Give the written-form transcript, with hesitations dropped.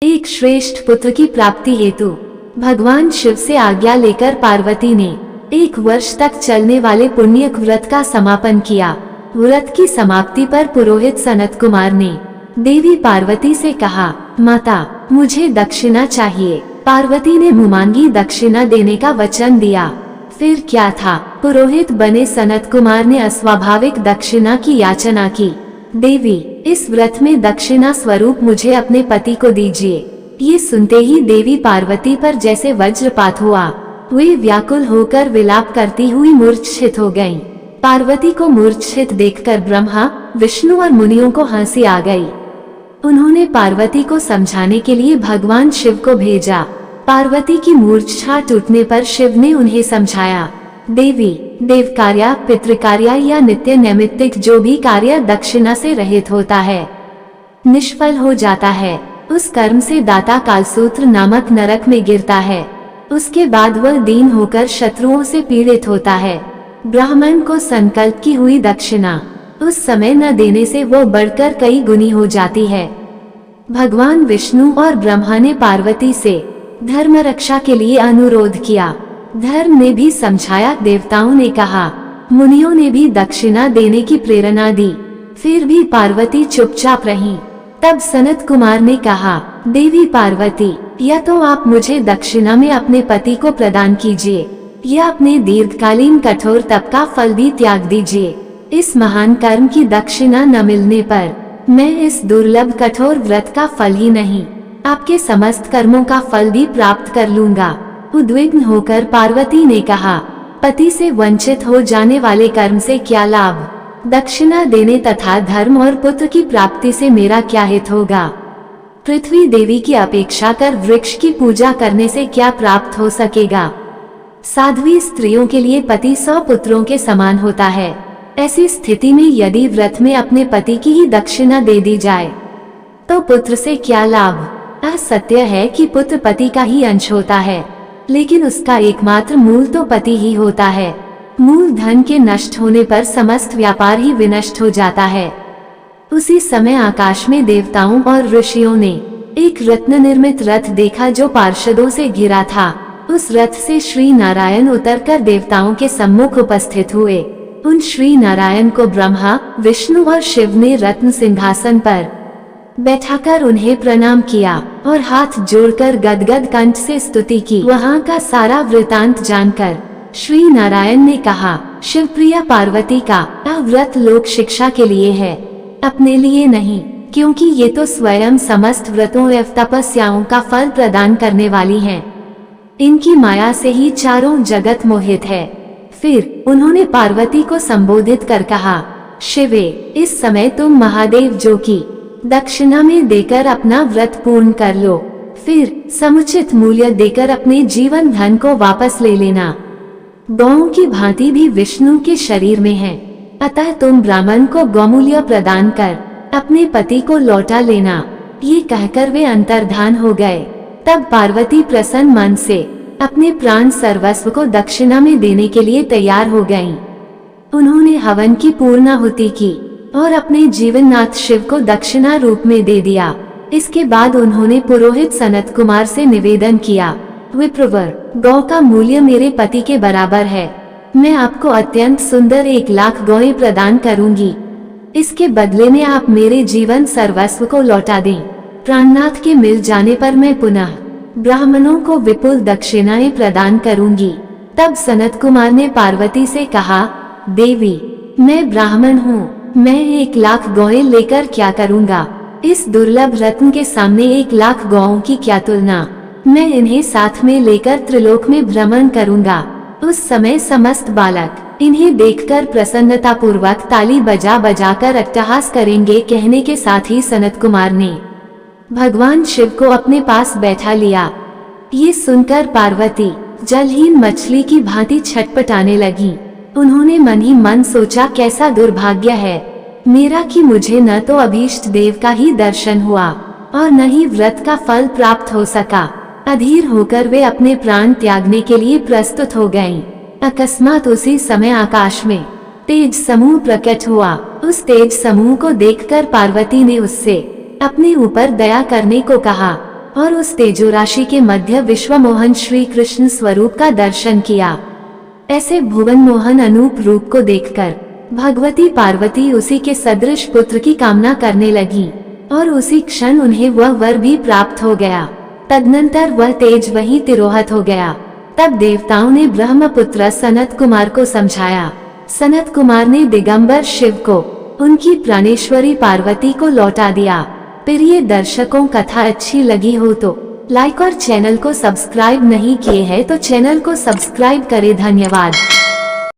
एक श्रेष्ठ पुत्र की प्राप्ति हेतु भगवान शिव से आज्ञा लेकर पार्वती ने 1 वर्ष तक चलने वाले पुण्य व्रत का समापन किया। व्रत की समाप्ति पर पुरोहित सनत कुमार ने देवी पार्वती से कहा, माता मुझे दक्षिणा चाहिए। पार्वती ने मुमांगी दक्षिणा देने का वचन दिया। फिर क्या था, पुरोहित बने सनत कुमार ने अस्वाभाविक दक्षिणा की याचना की। देवी, इस व्रत में दक्षिणा स्वरूप मुझे अपने पति को दीजिए। ये सुनते ही देवी पार्वती पर जैसे वज्रपात हुआ। वे व्याकुल होकर विलाप करती हुई मूर्छित हो गईं। पार्वती को मूर्छित देखकर ब्रह्मा, विष्णु और मुनियों को हंसी आ गई। उन्होंने पार्वती को समझाने के लिए भगवान शिव को भेजा। पार्वती की मूर्छा टूटने पर शिव ने उन्हें समझाया, देवी, देव कार्य, पितृ कार्य या नित्य नैमित्तिक जो भी कार्य दक्षिणा से रहित होता है, निष्फल हो जाता है। उस कर्म से दाता कालसूत्र नामक नरक में गिरता है। उसके बाद वह दीन होकर शत्रुओं से पीड़ित होता है। ब्राह्मण को संकल्प की हुई दक्षिणा उस समय न देने से वो बढ़कर कई गुनी हो जाती है। भगवान विष्णु और ब्रह्मा ने पार्वती से धर्म रक्षा के लिए अनुरोध किया। धर्म ने भी समझाया, देवताओं ने कहा, मुनियों ने भी दक्षिणा देने की प्रेरणा दी। फिर भी पार्वती चुपचाप रही। तब सनत कुमार ने कहा, देवी पार्वती, या तो आप मुझे दक्षिणा में अपने पति को प्रदान कीजिए या अपने दीर्घकालीन कठोर तप का फल भी त्याग दीजिए। इस महान कर्म की दक्षिणा न मिलने पर मैं इस दुर्लभ कठोर व्रत का फल ही नहीं, आपके समस्त कर्मों का फल भी प्राप्त कर लूंगा। उद्विग्न होकर पार्वती ने कहा, पति से वंचित हो जाने वाले कर्म से क्या लाभ? दक्षिणा देने तथा धर्म और पुत्र की प्राप्ति से मेरा क्या हित होगा? पृथ्वी देवी की अपेक्षा कर वृक्ष की पूजा करने से क्या प्राप्त हो सकेगा? साध्वी स्त्रियों के लिए पति 100 पुत्रों के समान होता है। ऐसी स्थिति में यदि व्रत में अपने पति की ही दक्षिणा दे दी जाए तो पुत्र से क्या लाभ? सत्य है कि पुत्र पति का ही अंश होता है, लेकिन उसका एकमात्र मूल तो पति ही होता है। मूल धन के नष्ट होने पर समस्त व्यापार ही विनष्ट हो जाता है। उसी समय आकाश में देवताओं और ऋषियों ने एक रत्न निर्मित रथ देखा जो पार्षदों से घिरा था। उस रथ से श्री नारायण उतरकर देवताओं के सम्मुख उपस्थित हुए। उन श्री नारायण को ब्रह्मा, विष्णु और शिव ने रत्न सिंहासन पर बैठाकर उन्हें प्रणाम किया और हाथ जोड़कर गदगद कंठ से स्तुति की। वहाँ का सारा वृतांत जानकर श्री नारायण ने कहा, शिवप्रिया पार्वती का व्रत लोक शिक्षा के लिए है, अपने लिए नहीं, क्योंकि ये तो स्वयं समस्त व्रतों एवं तपस्याओं का फल प्रदान करने वाली हैं। इनकी माया से ही चारों जगत मोहित है। फिर उन्होंने पार्वती को संबोधित कर कहा, शिवे, इस समय तुम महादेव जो की दक्षिणा में देकर अपना व्रत पूर्ण कर लो। फिर समुचित मूल्य देकर अपने जीवन धन को वापस ले लेना। गौओं की भांति भी विष्णु के शरीर में है, अतः तुम ब्राह्मण को गौमूल्य प्रदान कर अपने पति को लौटा लेना। ये कहकर वे अंतर्धान हो गए। तब पार्वती प्रसन्न मन से अपने प्राण सर्वस्व को दक्षिणा में देने के लिए तैयार हो गईं। उन्होंने हवन की पूर्णाहुति की और अपने जीवननाथ शिव को दक्षिणा रूप में दे दिया। इसके बाद उन्होंने पुरोहित सनत कुमार से निवेदन किया, विप्रवर, गौ का मूल्य मेरे पति के बराबर है। मैं आपको अत्यंत सुंदर 1 लाख गौएं प्रदान करूंगी। इसके बदले में आप मेरे जीवन सर्वस्व को लौटा दें। प्राणनाथ के मिल जाने पर मैं पुनः ब्राह्मणों को विपुल दक्षिणाएं प्रदान करूंगी। तब सनत कुमार ने पार्वती से कहा, देवी, मैं ब्राह्मण हूँ, मैं 1 लाख गौएं लेकर क्या करूँगा? इस दुर्लभ रत्न के सामने 1 लाख गौओं की क्या तुलना? मैं इन्हें साथ में लेकर त्रिलोक में भ्रमण करूँगा। उस समय समस्त बालक इन्हें देखकर प्रसन्नता पूर्वक ताली बजा बजाकर अट्टहास करेंगे। कहने के साथ ही सनत कुमार ने भगवान शिव को अपने पास बैठा लिया। ये सुनकर पार्वती जलहीन मछली की भांति छटपटाने लगी। उन्होंने मन ही मन सोचा, कैसा दुर्भाग्य है मेरा कि मुझे न तो अभीष्ट देव का ही दर्शन हुआ और न ही व्रत का फल प्राप्त हो सका। अधीर होकर वे अपने प्राण त्यागने के लिए प्रस्तुत हो गईं। अकस्मात उसी समय आकाश में तेज समूह प्रकट हुआ। उस तेज समूह को देखकर पार्वती ने उससे अपने ऊपर दया करने को कहा और उस तेजोराशि के मध्य विश्वमोहन श्री कृष्ण स्वरूप का दर्शन किया। ऐसे भुवन मोहन अनूप रूप को देखकर भगवती पार्वती उसी के सदृश पुत्र की कामना करने लगी और उसी क्षण उन्हें वह वर भी प्राप्त हो गया। तदनंतर वह तेज वहीं तिरोहत हो गया। तब देवताओं ने ब्रह्मपुत्र सनत कुमार को समझाया। सनत कुमार ने दिगंबर शिव को उनकी प्राणेश्वरी पार्वती को लौटा दिया। प्रिय दर्शकों, कथा अच्छी लगी हो तो लाइक और चैनल को सब्सक्राइब नहीं किए हैं तो चैनल को सब्सक्राइब करें। धन्यवाद।